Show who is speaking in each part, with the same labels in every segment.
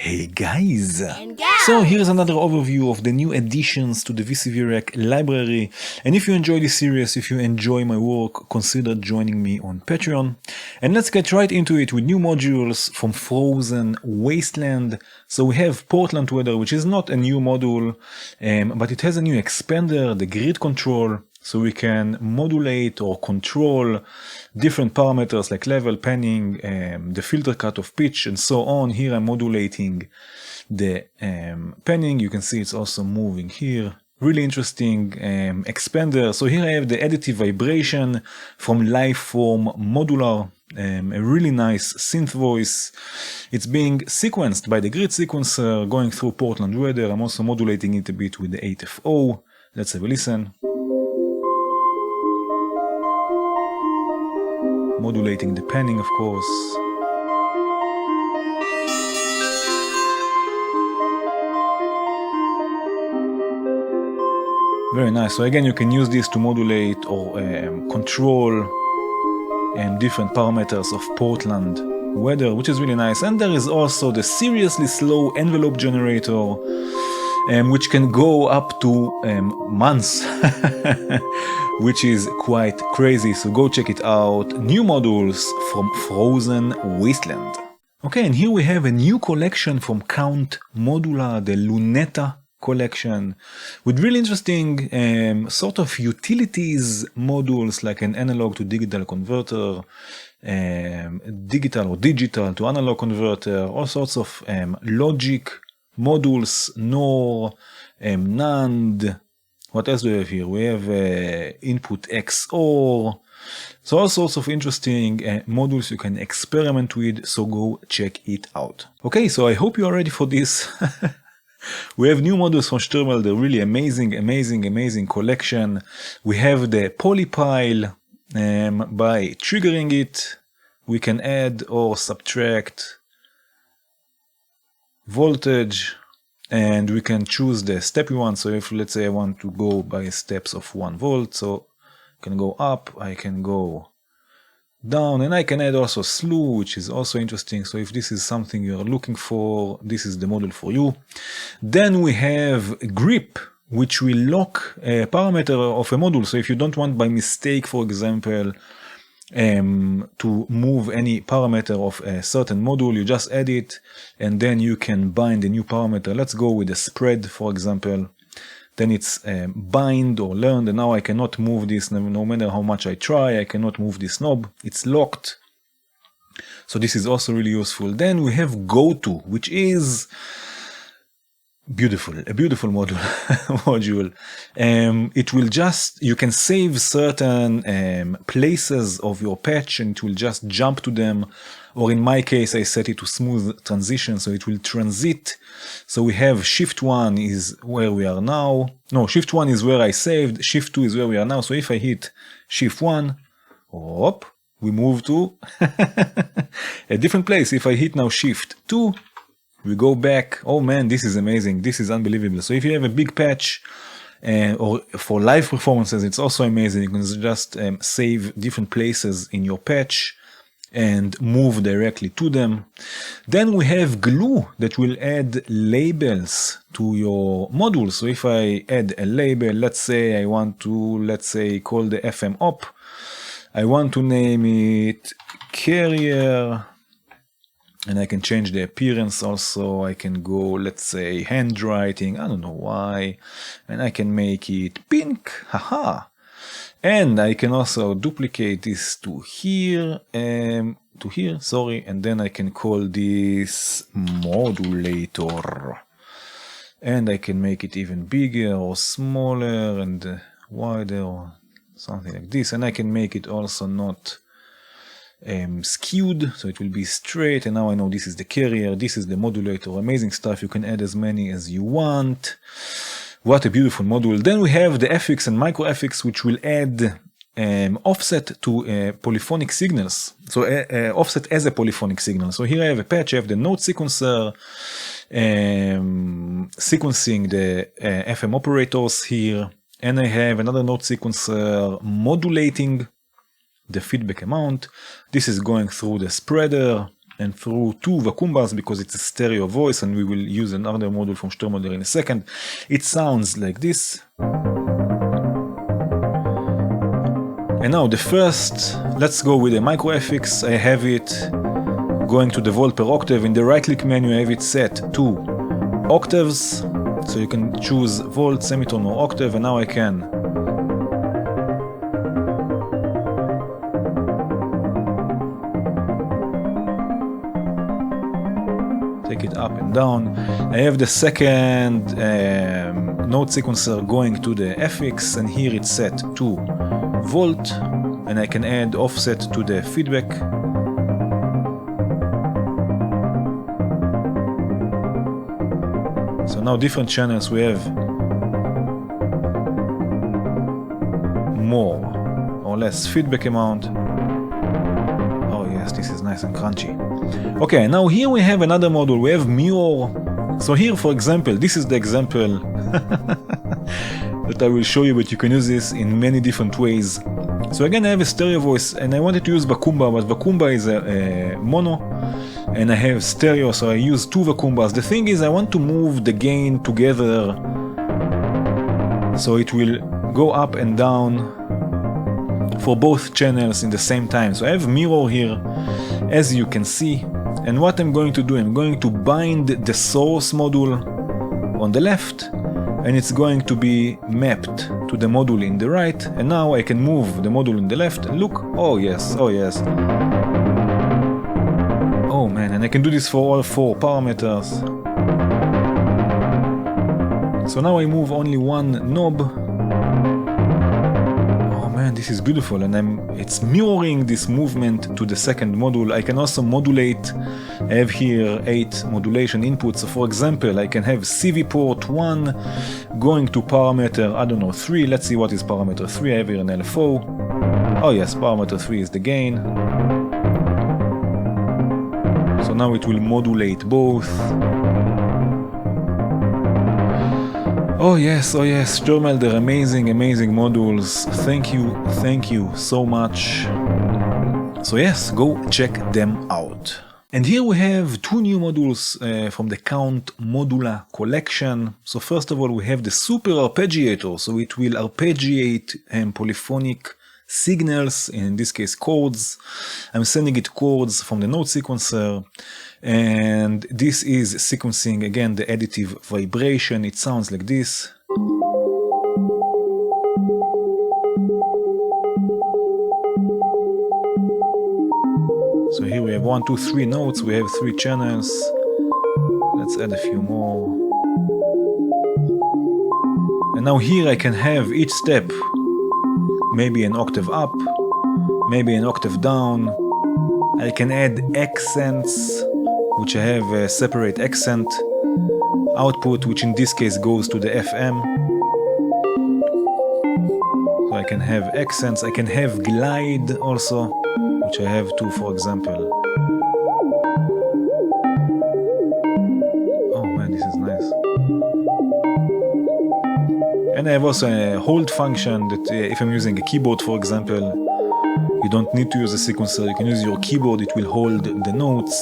Speaker 1: Hey guys! So here's another overview of the new additions to the VCV Rack library, and if you enjoy this series, if you enjoy my work, consider joining me on Patreon. And let's get right into it with new modules from Frozen Wasteland. So we have Portland Weather, which is not a new module, but it has a new expander, the grid control, so we can modulate or control different parameters like level, panning, the filter cut of pitch, and so on. Here I'm modulating the panning. You can see it's also moving here. Really interesting expander. So here I have the additive vibration from Liveform Modular. A really nice synth voice. It's being sequenced by the grid sequencer going through Portland Weather. I'm also modulating it a bit with the 8FO. Let's have a listen. Modulating the panning, of course. Very nice. So again, you can use this to modulate or control different parameters of Portland weather, which is really nice. And there is also the seriously slow envelope generator, which can go up to months, which is quite crazy. So go check it out. New modules from Frozen Wasteland. Okay, and here we have a new collection from Count Modula, the Lunetta collection, with really interesting sort of utilities modules like an analog to digital converter, digital or digital to analog converter, all sorts of logic modules, NOR, NAND. What else do we have here? We have input XOR. So all sorts of interesting modules you can experiment with, so go check it out. Okay, so I hope you are ready for this. We have new modules from Stoermelder, really amazing collection. We have the polypile. By triggering it, we can add or subtract voltage, and we can choose the step we want. So if, let's say, I want to go by steps of 1 volt, so I can go up, I can go down, and I can add also slew, which is also interesting. So if this is something you're looking for, this is the model for you. Then we have grip, which will lock a parameter of a module. So if you don't want by mistake, for example, to move any parameter of a certain module, you just add it, and then you can bind a new parameter. Let's go with the spread, for example. Then it's bind or learned, and now I cannot move this, no matter how much I try, I cannot move this knob. It's locked. So this is also really useful. Then we have go to, which is beautiful, a beautiful module. It will just, you can save certain places of your patch, and it will just jump to them. Or in my case, I set it to smooth transition, so it will transit. So we have shift 1 is where we are now. No, shift 1 is where I saved. Shift 2 is where we are now. So if I hit shift 1, hop, we move to a different place. If I hit now shift 2, we go back. Oh man, this is amazing. This is unbelievable. So if you have a big patch, or for live performances, it's also amazing. You can just save different places in your patch and move directly to them. Then we have glue that will add labels to your module. So if I add a label, let's say I want to, call the FM op. I want to name it carrier, and I can change the appearance also. I can go, let's say, handwriting, I don't know why, and I can make it pink, haha. And I can also duplicate this to here, and then I can call this modulator. And I can make it even bigger or smaller and wider or something like this. And I can make it also not skewed, so it will be straight. And now I know this is the carrier, this is the modulator. Amazing stuff. You can add as many as you want. What a beautiful module. Then we have the FX and MicroFX, which will add offset to polyphonic signals. So offset as a polyphonic signal. So here I have a patch, I have the note sequencer sequencing the FM operators here, and I have another note sequencer modulating the feedback amount. This is going through the spreader, and through two vacuum bars because it's a stereo voice, and we will use another module from Stoermelder in a second. It sounds like this. And now the first, let's go with the micro FX. I have it going to the volt per octave. In the right click menu I have it set to octaves, so you can choose volt, semitone or octave, and now I can take it up and down. I have the second note sequencer going to the FX, and here it's set to volt, and I can add offset to the feedback. So now different channels we have more or less feedback amount. Oh yes, this is nice and crunchy. Okay, now here we have another module. We have mirror. So here, for example, this is the example that I will show you, but you can use this in many different ways. So again, I have a stereo voice, and I wanted to use vacuum bar, but vacuum bar is a mono, and I have stereo, so I use two vacuum bars. The thing is, I want to move the gain together, so it will go up and down for both channels in the same time. So I have mirror here, as you can see, and what I'm going to do, I'm going to bind the source module on the left, and it's going to be mapped to the module in the right, and now I can move the module in the left, and look, oh yes, oh yes. Oh man, and I can do this for all four parameters. So now I move only one knob. Oh man, this is beautiful, and it's mirroring this movement to the second module. I can also modulate. I have here 8 modulation inputs. So for example, I can have CV port 1 going to parameter, I don't know, 3. Let's see what is parameter 3. I have here an LFO. Oh yes, parameter 3 is the gain. So now it will modulate both. Oh yes, Stoermelder, amazing modules. Thank you so much. So yes, go check them out. And here we have two new modules from the Count Modula collection. So first of all, we have the Super Arpeggiator. So it will arpeggiate polyphonic signals, in this case chords. I'm sending it chords from the note sequencer, and this is sequencing again the additive vibration. It sounds like this. So here we have 1, 2, 3 notes. We have 3 channels. Let's add a few more. And now here I can have each step maybe an octave up, maybe an octave down. I can add accents, which I have a separate accent output, which in this case goes to the FM. So I can have accents. I can have glide also, which I have too, for example. Oh man, this is nice. And I have also a hold function that if I'm using a keyboard, for example, you don't need to use a sequencer. You can use your keyboard, it will hold the notes.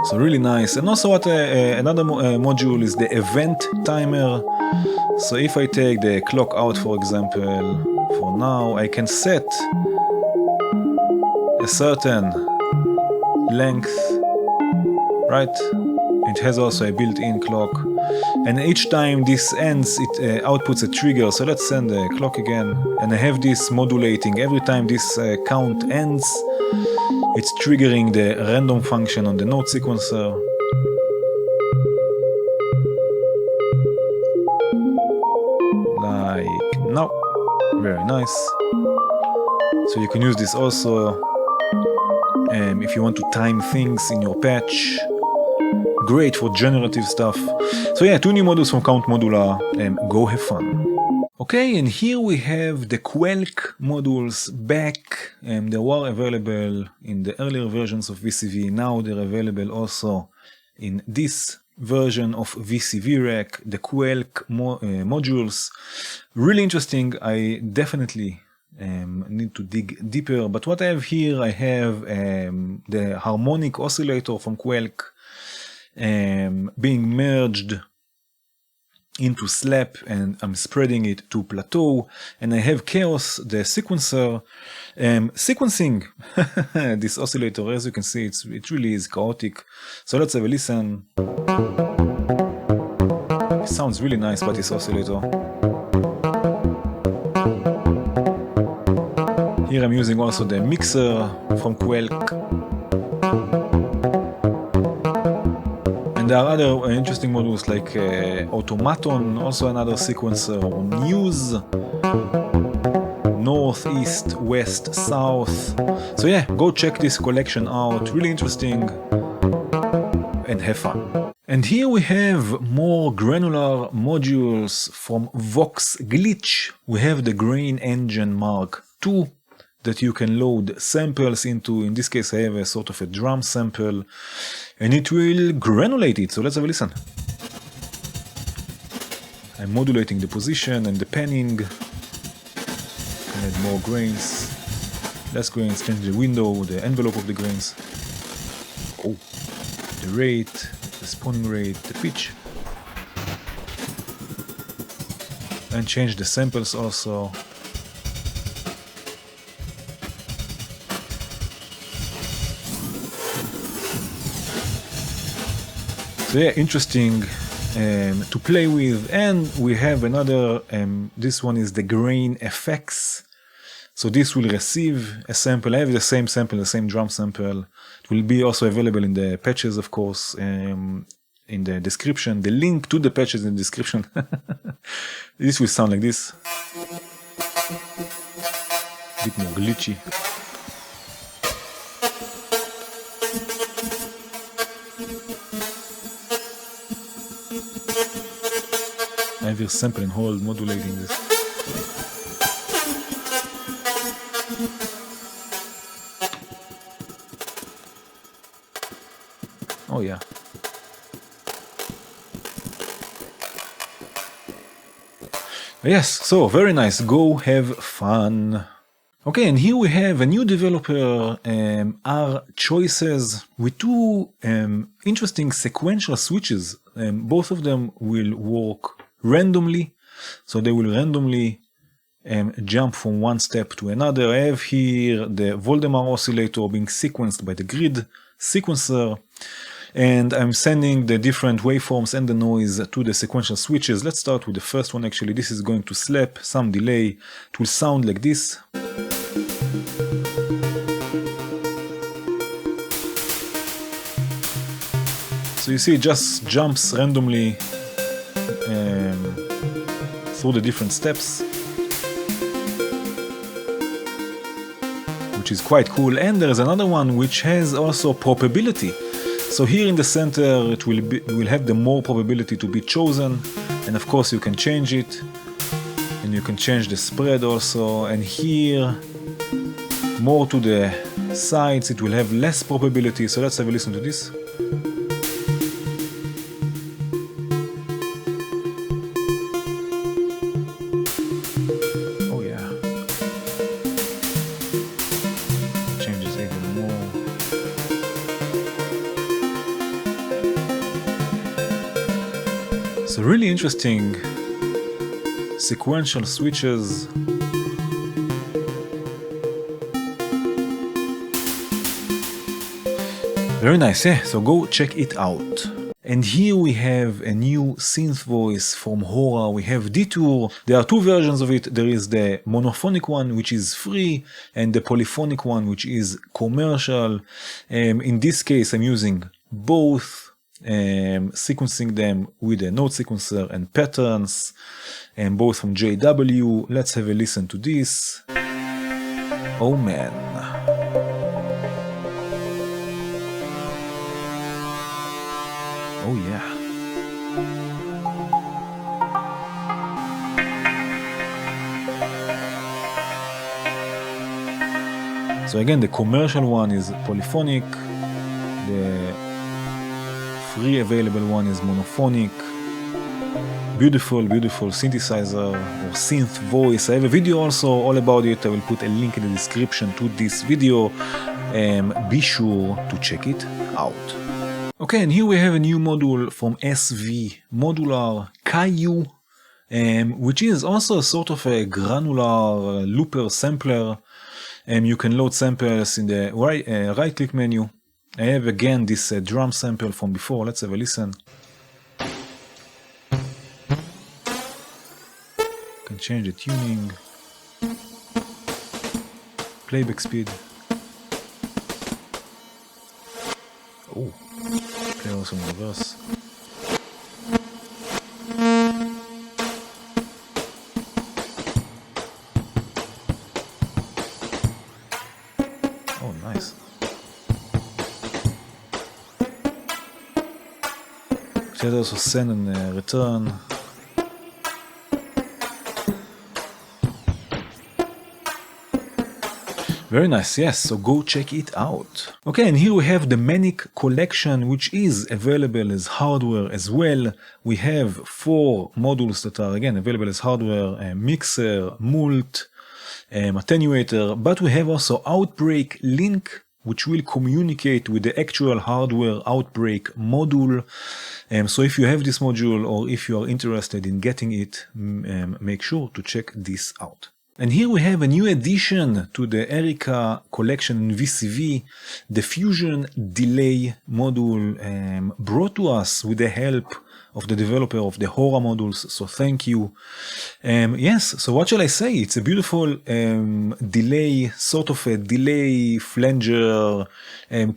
Speaker 1: So really nice. And also what another module is the event timer. So if I take the clock out, for example, for now, I can set a certain length, right? It has also a built-in clock, and each time this ends, it outputs a trigger. So let's send the clock again, and I have this modulating. Every time this count ends, it's triggering the random function on the note sequencer. Like now. Very nice. So you can use this also if you want to time things in your patch. Great for generative stuff. So yeah, 2 new modules from Count Modula. Go have fun. Okay, and here we have the QWELK modules back. They were available in the earlier versions of VCV. Now they're available also in this version of VCV Rack, the QWELK modules. Really interesting. I definitely need to dig deeper, but what I have here, I have the harmonic oscillator from QWELK being merged into slap, and I'm spreading it to plateau, and I have chaos, the sequencer, sequencing this oscillator. As you can see, it really is chaotic. So let's have a listen. It sounds really nice by this oscillator. Here I'm using also the mixer from QWELK. And there are other interesting modules like Automaton, also another sequencer, or News, North, East, West, South. So yeah, go check this collection out, really interesting, and have fun. And here we have more granular modules from Voxglitch. We have the Grain Engine Mark II that you can load samples into. In this case I have a sort of a drum sample, and it will granulate it. So let's have a listen. I'm modulating the position and the panning. Can add more grains, less grains, change the window, the envelope of the grains. Oh, the rate, the spawning rate, the pitch. And change the samples also. So yeah, interesting to play with. And we have another, this one is the Grain FX. So this will receive a sample. I have the same sample, the same drum sample. It will be also available in the patches, of course, in the description. The link to the patches in the description. This will sound like this. A bit more glitchy. I have here sample and hold modulating this. Oh yeah. Yes, so very nice. Go have fun. Okay, and here we have a new developer, rChoices, with two interesting sequential switches. Both of them will work randomly, so they will randomly jump from one step to another. I have here the Voldemar oscillator being sequenced by the grid sequencer, and I'm sending the different waveforms and the noise to the sequential switches. Let's start with the first one. Actually, this is going to slap, some delay. It will sound like this. So you see it just jumps randomly through the different steps, which is quite cool. And there is another one which has also probability. So here in the center it will have the more probability to be chosen, and of course you can change it, and you can change the spread also. And here more to the sides it will have less probability. So let's have a listen to this. So really interesting sequential switches. Very nice, yeah? So go check it out. And here we have a new synth voice from Hora. We have Detour. There are two versions of it. There is the monophonic one, which is free, and the polyphonic one, which is commercial. In this case, I'm using both. Sequencing them with a note sequencer and patterns, and both from JW. Let's have a listen to this. Oh man. Oh yeah. So again, the commercial one is polyphonic. The free available one is monophonic. Beautiful, beautiful synthesizer or synth voice. I have a video also all about it. I will put a link in the description to this video. Be sure to check it out. Okay, and here we have a new module from SV Modular Caillou, which is also a sort of a granular looper sampler. You can load samples in the right click menu. I have again this drum sample from before. Let's have a listen. Can change the tuning, playback speed. Oh, play also in reverse. Oh, nice. Should also send and return. Very nice, yes, so go check it out. Okay, and here we have the Mannik collection, which is available as hardware as well. We have 4 modules that are again available as hardware, a mixer, mult, attenuator, but we have also Outbreak Link, which will communicate with the actual hardware Outbreak module. So if you have this module or if you are interested in getting it, make sure to check this out. And here we have a new addition to the Erica collection in VCV, the Fusion Delay module brought to us with the help of the developer of the Hora modules, so thank you. Yes, so what shall I say? It's a beautiful delay, sort of a delay flanger,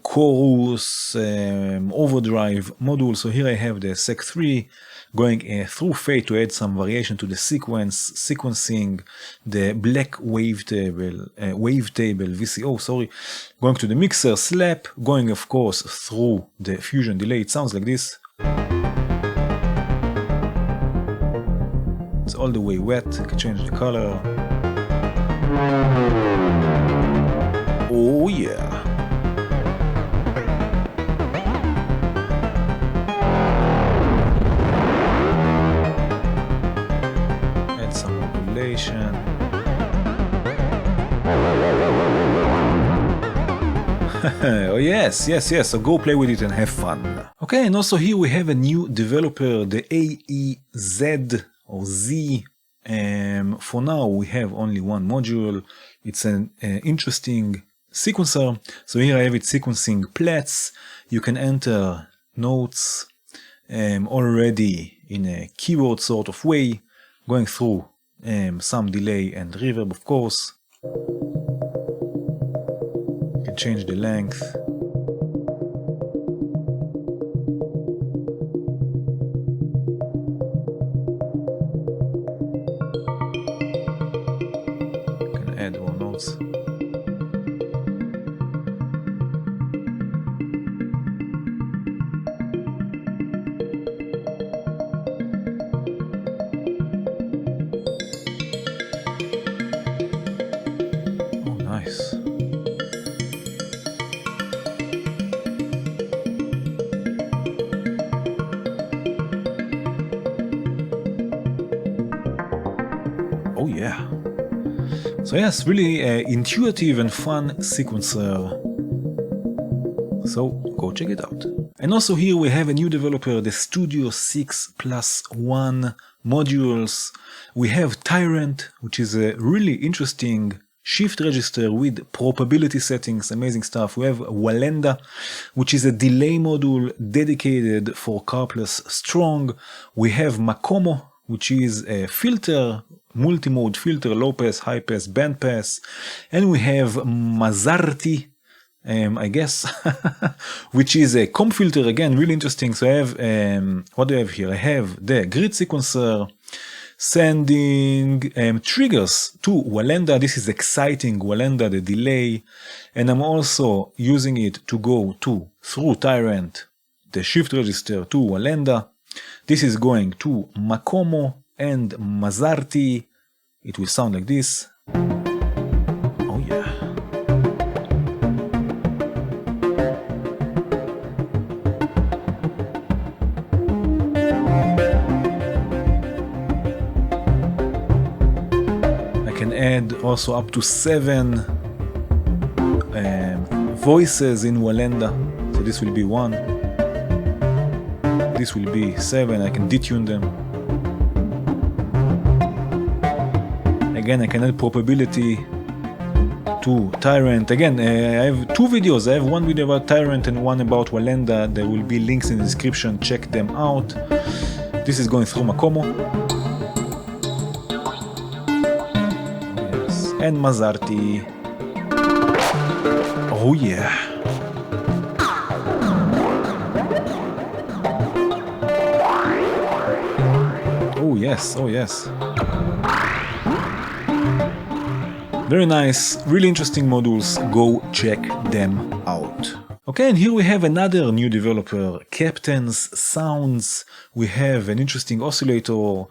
Speaker 1: chorus, overdrive module. So here I have the Sec3 going through fade to add some variation to the sequencing, the black wavetable VCO, sorry, going to the mixer slap, going of course through the Fusion delay. It sounds like this. It's all the way wet, I can change the color. Oh yeah. Add some modulation. Oh yes, yes, yes, so go play with it and have fun. Okay, and also here we have a new developer, the AEZ or Z. For now we have only one module. It's an interesting sequencer. So here I have it sequencing plats. You can enter notes already in a keyboard sort of way, going through some delay and reverb, of course. You can change the length. You can add more notes. Nice. Oh yeah. So yes, really intuitive and fun sequencer. So go check it out. And also here we have a new developer, the Studio 6+1 modules. We have Tyrant, which is a really interesting shift register with probability settings, amazing stuff. We have Wallenda, which is a delay module dedicated for carpless strong. We have Macomo, which is a filter, multi-mode filter, low pass, high pass, band pass. And we have Mazarti, I guess, which is a comp filter, again, really interesting. So I have, what do I have here? I have the grid sequencer, sending triggers to Wallenda. This is exciting, Wallenda, the delay. And I'm also using it to go through Tyrant, the shift register to Wallenda. This is going to Macomo and Mazarti. It will sound like this. Oh yeah. add also up to 7 voices in Wallenda. So this will be 1. This will be 7. I can detune them. Again, I can add probability to Tyrant. Again, I have 2 videos. I have one video about Tyrant and one about Wallenda. There will be links in the description. Check them out. This is going through Macomo. Yes. And Mazarti. Oh yeah. Oh yes, oh yes. Very nice, really interesting modules, go check them out. Okay, and here we have another new developer, Captain's Sounds. We have an interesting oscillator,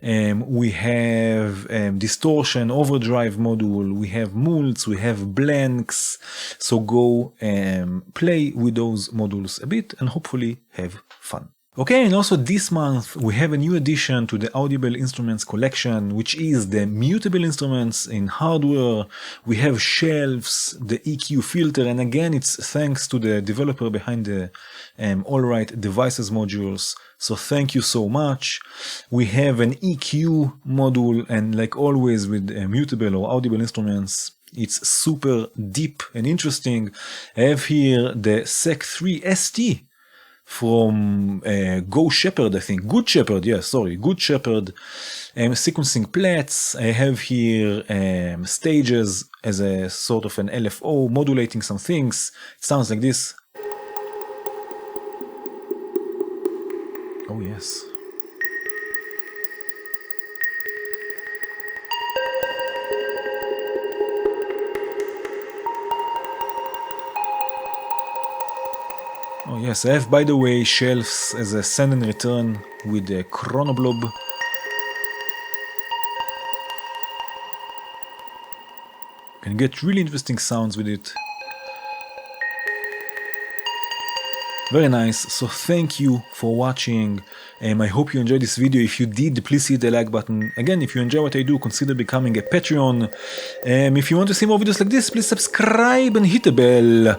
Speaker 1: we have distortion, overdrive module, we have mults, we have blanks. So go play with those modules a bit and hopefully have fun. Okay, and also this month we have a new addition to the Audible Instruments collection, which is the mutable instruments in hardware. We have shelves, the EQ filter, and again it's thanks to the developer behind the Alright Devices modules. So thank you so much. We have an EQ module, and like always with mutable or Audible Instruments, it's super deep and interesting. I have here the SEC3 ST from Go Shepherd, I think. Good Shepherd, yeah, sorry. Good Shepherd. Sequencing plats. I have here stages as a sort of an LFO, modulating some things. It sounds like this. Oh, yes. Oh yes, I have, by the way, shelves as a send and return with a chronoblob. You can get really interesting sounds with it. Very nice, so thank you for watching. I hope you enjoyed this video. If you did, please hit the like button. Again, if you enjoy what I do, consider becoming a Patreon. If you want to see more videos like this, please subscribe and hit the bell.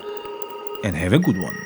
Speaker 1: And have a good one.